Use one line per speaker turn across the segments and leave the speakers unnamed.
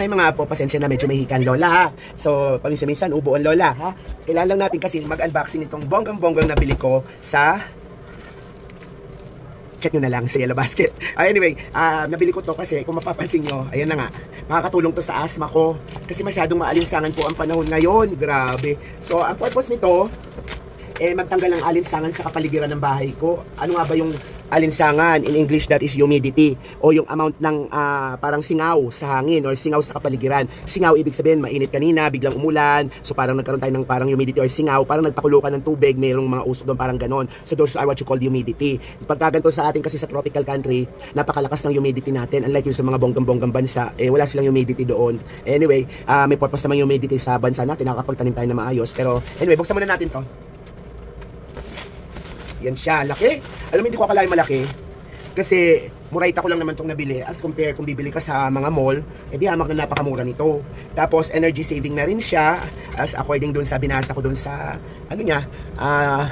Hay mga po, pasensya na medyo mahihikan lola ha. So, paminsan-minsan ubo ang lola ha. Kailangan lang natin kasi mag-unboxing nitong bonggang-bonggang nabili ko sa... Check nyo na lang sa Yellow Basket. Anyway, nabili ko to kasi kung mapapansin nyo, ayun na nga, makakatulong to sa asthma ko. Kasi masyadong maalinsangan po ang panahon ngayon. Grabe. So, ang purpose nito, magtanggal ng alinsangan sa kapaligiran ng bahay ko. Ano nga ba yung alinsangan? In English, that is humidity. O yung amount ng parang singaw sa hangin or singaw sa kapaligiran. Singaw, ibig sabihin, mainit kanina, biglang umulan. So parang nagkaroon tayo ng parang humidity or singaw. Parang nagpakulo ka ng tubig, mayroong mga usok doon, parang ganon. So those are what you call humidity. Pagkaganto sa atin kasi sa tropical country, napakalakas ng humidity natin. Unlike yung sa mga bonggang-bonggang bansa, wala silang humidity doon. Anyway, may purpose naman humidity sa bansa natin. Nakakapagtanim tayo na maayos. Pero anyway, buksan muna natin to. Yan siya, laki. Alam mo, hindi ko akalain malaki. Kasi, murayta ko lang naman itong nabili. As compare kung bibili ka sa mga mall, di hamak na napakamura nito. Tapos, energy saving na rin siya. As according dun sa binasa ko dun sa, ano niya,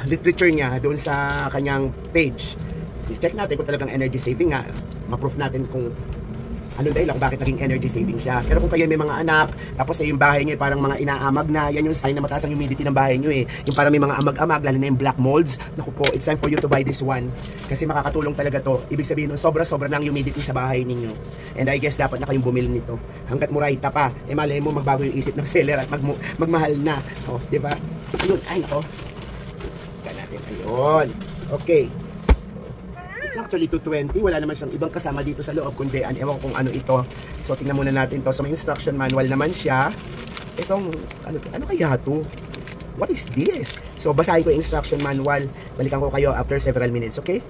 literature niya, dun sa kanyang page. Check natin kung talagang energy saving nga. Ma-proof natin kung ano dahil lang bakit naging energy saving siya. Pero kung kayo may mga anak, tapos yung bahay nyo parang mga inaamag na, yan yung sign na mataas ang humidity ng bahay nyo Yung parang may mga amag-amag, lalo na yung black molds. Naku po, it's time for you to buy this one. Kasi makakatulong talaga to. Ibig sabihin nun, sobra-sobra na ang humidity sa bahay ninyo. And I guess dapat na kayong bumili nito. Hanggat murayta pa, malay mo magbago yung isip ng seller at magmahal na. O, diba? Ayun, ay nako. Ika natin, ayun. Okay. It's actually 220. Wala naman siyang ibang kasama dito sa loob kundi ewan ko kung ano ito. So tingnan muna natin to. So may instruction manual naman siya. Itong ano kaya to? What is this? So basahin ko yung instruction manual. Balikan ko kayo after several minutes, okay?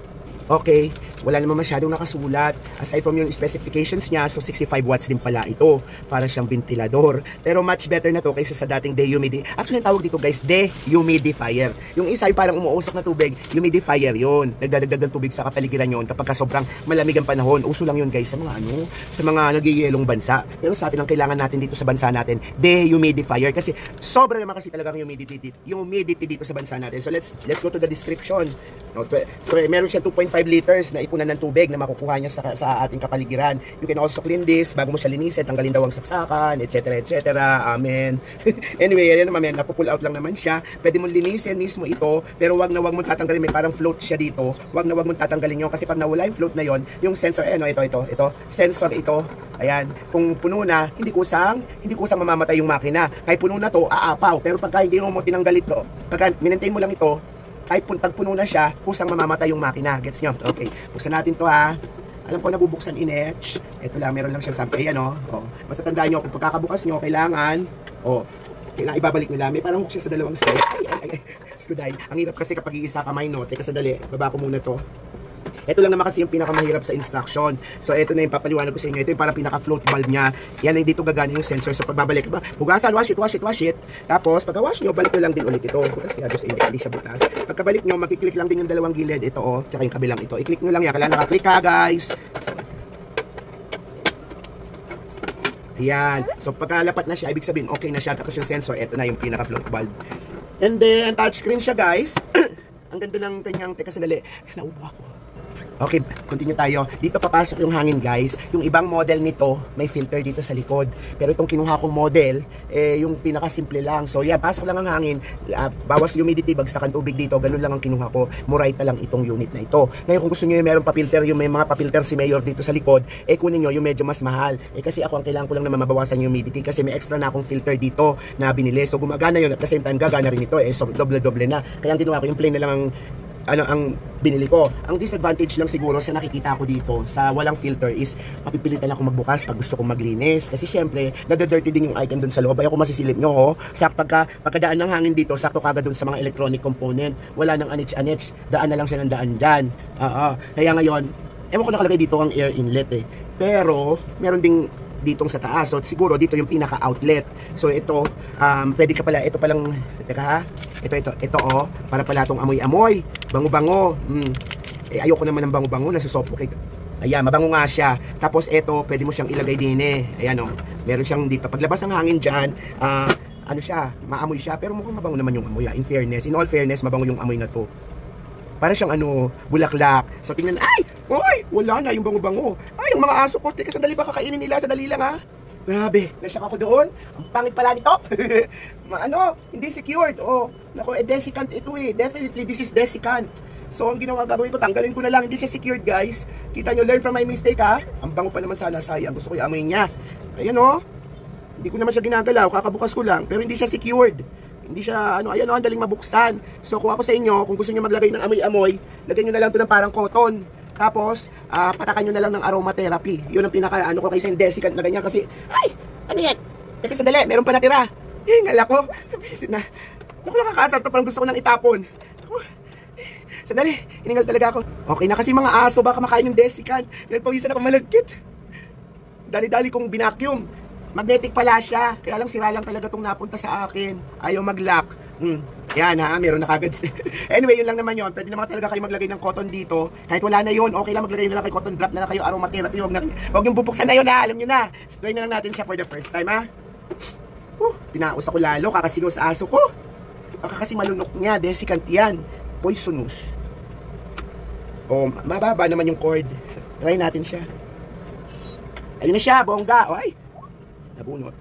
Okay, wala naman masyadong nakasulat. Aside from yung specifications niya, so 65 watts din pala ito. Para siyang ventilador. Pero much better na to kaysa sa dating dehumidifier. Actually, ang tawag dito guys, dehumidifier. Yung isa yung parang umuusok na tubig, humidifier yun. Nagdadagdag ng tubig sa kapaligiran yun kapag sobrang malamig ang panahon. Uso lang yun guys sa mga sa mga nagyayelong bansa. Pero sa atin ang kailangan natin dito sa bansa natin, dehumidifier. Kasi sobra naman kasi talagang humidity dito sa bansa natin. So let's go to the description. So meron siya 2.5 liters na ipunan ng tubig na makukuha niya sa ating kapaligiran. You can also clean this bago mo siya linisin, tanggalin daw ang saksakan, etc. etc. Amen. Anyway, ayan naman, napupull out lang naman siya. Pwede mo linisin mismo ito, pero wag na wag mo tatanggalin. May parang float siya dito. Wag na wag mo tatanggalin yun kasi pag nawala yung float na yon, yung sensor, ito, sensor ito. Ayan, kung puno na, hindi kusang mamamatay yung makina. Kahit puno na to, aapaw. Pero pagka hindi mo tinanggal ito, pagka minentain mo lang ito, kahit pag puno na siya, kusang mamamatay yung makina. Gets nyo? Okay. Buksan natin to ha. Alam ko nabubuksan in-etch. Ito lang, meron lang siya sample. Ayan o. Basta tandaan nyo, kung pagkakabukas nyo, kailangan, kailangan ibabalik nyo lang. May parang hook siya sa dalawang side. Ay. Skuday. Ang hirap kasi kapag iisa kamay, no? Teka sandali. Baba ko muna to. Ito lang naman kasi yung pinakamahirap sa instruction. So ito na yung papaliwanag ko sa inyo. Ito yung parang pinaka-float valve niya. Yan ay dito gagana yung sensor. So pagbabalik, hugasan, wash it. Tapos pagka-wash nyo, balik nyo lang din ulit ito. Butas kaya doon hindi siya butas. Pagkabalik nyo, makiklik lang din yung dalawang gilid. Ito tsaka yung kabilang ito. I-click nyo lang yan. Kailangan nakaklik ka guys. So, ayan. So pagkalapat na siya, ibig sabihin okay na siya. Tapos yung sensor, ito na yung pinaka-float valve. And then, touchscreen siya guys. Ang ganda ng kanyang, teka sandali. Naubo ako. Okay, continue tayo. Dito papasok yung hangin guys. Yung ibang model nito, may filter dito sa likod. Pero itong kinuha kong model, yung pinakasimple lang. So yan, pasok lang ang hangin. Bawas humidity, bagsakan tubig dito. Ganun lang ang kinuha ko. Murayta lang itong unit na ito. Ngayon kung gusto nyo yung meron pa-filter, yung may mga pa-filter si Mayor dito sa likod, kunin nyo yung medyo mas mahal. Kasi ako ang kailangan ko lang naman mabawasan yung humidity. Kasi may extra na akong filter dito na binili. So gumagana yun. At the same time, gagana rin ito. So doble-doble na. Kaya ang ginawa ko, yung plain na lang ang binili ko. Ang disadvantage lang siguro sa nakikita ko dito sa walang filter is mapipilitan ako magbukas pag gusto kong maglinis kasi syempre nadadirty din yung item dun sa loob. Ayaw ko masisilip nyo pagkadaan ng hangin dito, sakto kagad dun sa mga electronic component, wala nang anich-anich, daan na lang siya ng daan dyan. Kaya ngayon, ewan ko nakalagay dito ang air inlet pero meron ding ditong sa taas. So siguro dito yung pinaka-outlet. So ito, pwede ka pala, ito palang, teka ha, ito para pala itong amoy-amoy, bango-bango. Ayoko naman ng bango-bango, nasusuffocate. Ayan, mabango nga siya. Tapos ito, pwede mo siyang ilagay din Ayan meron siyang dito. Paglabas ng hangin dyan, ano siya, maamoy siya. Pero mukhang mabango naman yung amoy. In fairness, in all fairness, mabango yung amoy na to. Para siyang bulaklak. So tingnan, ay, wala na yung bango-bango. Ay, yung mga aso ko, teka sandali ba kakainin nila? Sandali lang ha. Grabe, nasyak ako doon. Ang pangit pala nito. Hindi secured. Oh, nako, desiccant ito eh. Definitely, this is desiccant. So, ang gagawin ko, tanggalin ko na lang. Hindi siya secured, guys. Kita nyo, learn from my mistake, ha? Ang bango pa naman sana, sayang. Gusto ko i-amoy niya. Ayan, oh. Hindi ko naman siya ginagalaw. Kakabukas ko lang. Pero hindi siya secured. Hindi siya, ayan, oh, ang daling mabuksan. So, kung ako sa inyo, kung gusto nyo maglagay ng amoy-amoy, lagay nyo na lang ito ng parang cotton. Tapos, patakan nyo na lang ng aromatherapy. Yun ang pinaka, ko kaysa yung desiccant na ganyan. Kasi, ay, ano yan? Teka, sandali, meron pa natira. Hingal ako. Na. Naku, nakakasar to. Parang gusto ko nang itapon. Sandali, hiningal talaga ako. Okay na kasi mga aso, baka makain yung desiccant. Nagpawisan ako malagkit. Dali-dali kong binacuum. Magnetic pala siya. Kaya lang sira lang talaga itong napunta sa akin. Ayaw mag-lock. Yan ha, meron na kagad. Anyway, yun lang naman yun. Pwede naman talaga kayo maglagay ng cotton dito. Kahit wala na yun, okay lang maglagay na lang kayo cotton drop na lang kayo aromatherapy. Huwag yung bubuksan na yun ha, alam nyo na. Try na lang natin siya for the first time ha. Pinaus ako lalo, kakasigaw sa aso ko. Baka kasi malunok niya, desiccant yan. Poisonous. Oh, mababa naman yung cord. Try natin siya. Ayun na siya, bongga. Oh, ay, nabunot.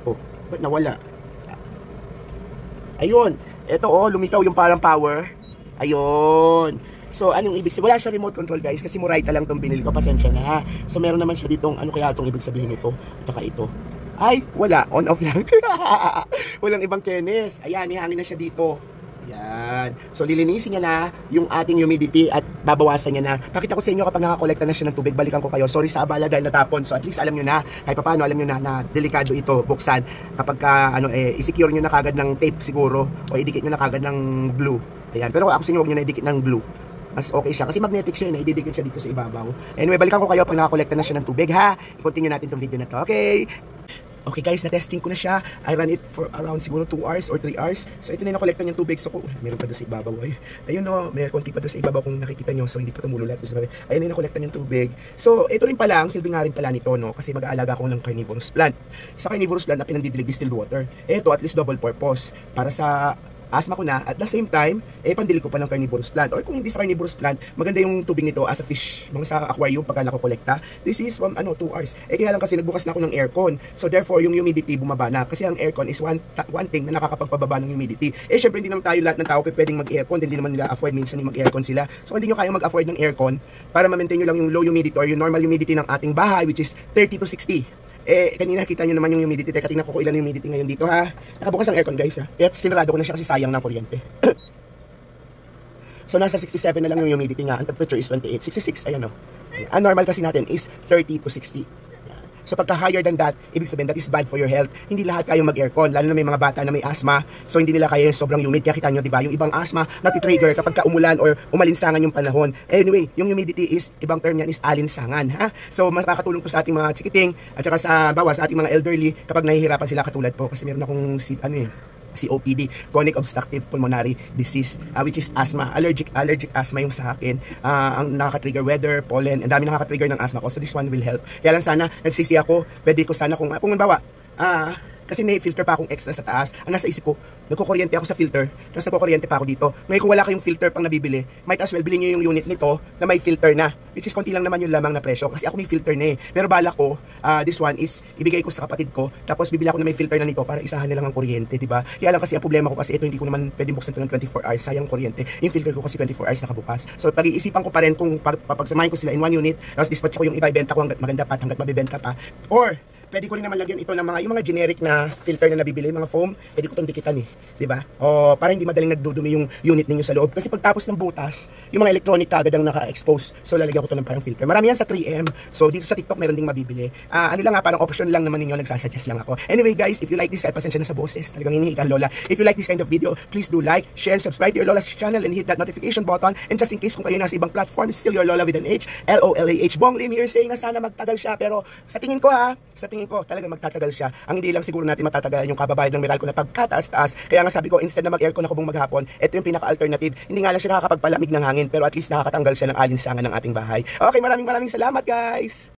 Oh, ba't nawala? Ayun. Ito oh, lumitaw yung parang power. Ayun. So, anong ibig sabihin? Wala siya remote control, guys, kasi Murayta lang itong binili ko. Pasensya na ha. So, meron naman siya ditong, ano kaya itong ibig sabihin nito? At saka ito. Ay, wala. On-off lang. Walang ibang kenes. Ayan, ihangin na siya dito. Yan. So, lilinisin niya na yung ating humidity at babawasan niya na. Pakita ko sa inyo kapag nakakolekta na siya ng tubig, balikan ko kayo. Sorry sa abala dahil natapon. So, at least alam nyo na, kahit paano alam nyo na delikado ito buksan. Kapag i-secure nyo na kagad ng tape siguro o idikit nyo na kagad ng glue. Ayan. Pero ako sa inyo, huwag nyo na idikit ng glue. Mas okay siya. Kasi magnetic siya, ididikit siya dito sa ibabaw. Anyway, balikan ko kayo pag nakakolekta na siya ng tubig, ha? I-continue natin itong video na to. Okay? Okay guys, na-testing ko na siya. I ran it for around siguro 2 hours or 3 hours. So ito na yung nakolekta niyang tubig. So meron pa doon sa ibabaw. Ayun no, may konti pa doon sa ibabaw kung nakikita nyo. So hindi pa tumulo lahat. Ayun na yung nakolekta niyang tubig. So ito rin pala, ang silbi nga rin pala nito, no? Kasi mag-aalaga ako ng carnivorous plant. Sa carnivorous plant na pinandidilig distilled water. Ito at least double purpose. Para sa asthma ko na, at the same time, pandilig ko pa ng carnivorous plant. Or kung hindi sa carnivorous plant, maganda yung tubig nito as a fish, mga sa aquarium pagka nakokolekta. This is 2 hours. Kaya lang kasi nagbukas na ako ng aircon. So therefore, yung humidity bumaba na. Kasi ang aircon is one thing na nakakapagpababa ng humidity. Syempre hindi naman tayo lahat ng tao pwedeng mag-aircon, hindi naman nila afford minsan yung mag-aircon sila. So hindi nyo kaya mag-afford ng aircon para ma-maintain nyo lang yung low humidity or yung normal humidity ng ating bahay, which is 30 to 60. Kanina kita nyo naman yung humidity. Teka, tingnan ko kung ilan yung humidity ngayon dito, ha. Nakabukas ang aircon, guys, ha. Kaya sinarado ko na siya kasi sayang ng kuryente. So, nasa 67 na lang yung humidity nga. Ang temperature is 28. 66, ayan, o. Ang normal kasi natin is 30 to 60. So pagka higher than that, ibig sabihin that is bad for your health. Hindi lahat kayo mag-aircon, lalo na may mga bata na may asthma. So hindi nila kaya yung sobrang humid. Kaya kita nyo, diba? Yung ibang asthma nati-trigger kapag ka umulan or umalinsangan yung panahon. Anyway, yung humidity is, ibang term yan is alinsangan, ha? So makakatulong po sa ating mga chikiting at saka sa ating mga elderly kapag nahihirapan sila katulad po. Kasi meron akong COPD, chronic obstructive pulmonary disease, which is asthma, allergic asthma yung sa akin. Ang nakaka-trigger weather, pollen, ang dami nakaka-trigger ng asthma ko. So this one will help. Kaya lang sana, nagsisi ako, pwede ko sana kung halimbawa, kasi may filter pa akong extra sa taas. Ang nasa isip ko, nagkukuryente ako sa filter, tapos nagkukuryente pa ako dito. Ngayon kung wala kayong filter pang nabibili, might as well bilhin nyo yung unit nito na may filter na. Which is konti lang naman yung lamang na presyo. Kasi ako may filter na eh. Pero bala ko, this one is ibigay ko sa kapatid ko, tapos bibili ako na may filter na nito para isahan na lang ang kuryente, diba? Kaya lang kasi ang problema ko kasi ito hindi ko naman pwedeng buksan ito ng 24 hours, sayang kuryente. Yung filter ko kasi 24 hours nakabukas. So pag-iisipan ko pa rin kung papagsamahin ko sila in one unit, tapos dispatch ko yung iba, ibenta ko hanggat maganda pa, hanggat mabibenta pa. Or pwede ko rin naman lagyan ito ng yung mga generic na filter na nabibili, mga foam, pwede ko itong dikitan eh, di ba? O para hindi madaling nagdudumi yung unit ninyo sa loob. Kasi pagtapos ng butas, yung mga electronic kagad ang naka-expose. So lalagyan ko ito ng parang filter. Marami yan sa 3M. So dito sa TikTok meron ding mabibili. Ano lang nga, parang option lang naman ninyo, nagsasuggest lang ako. Anyway guys, if you like this, pasensya na sa boses. Talagang hinihiga ang lola. If you like this kind of video, please do like, share, subscribe to your lola's channel and hit that notification button. And just in case kung kayo nasa ibang platform, still your lola with an H, LOLAH. Bong Lim here saying na sana magtagal siya. Pero sa tingin ko talagang magtatagal siya. Ang hindi lang siguro natin matatagalan yung kababayad ng Meralco na pagkataas-taas. Kaya nga sabi ko, instead na mag-aircon ako buong maghapon, ito yung pinaka-alternative. Hindi nga lang siya nakakapagpalamig ng hangin, pero at least nakakatanggal siya ng alinsangan ng ating bahay. Okay, maraming salamat guys!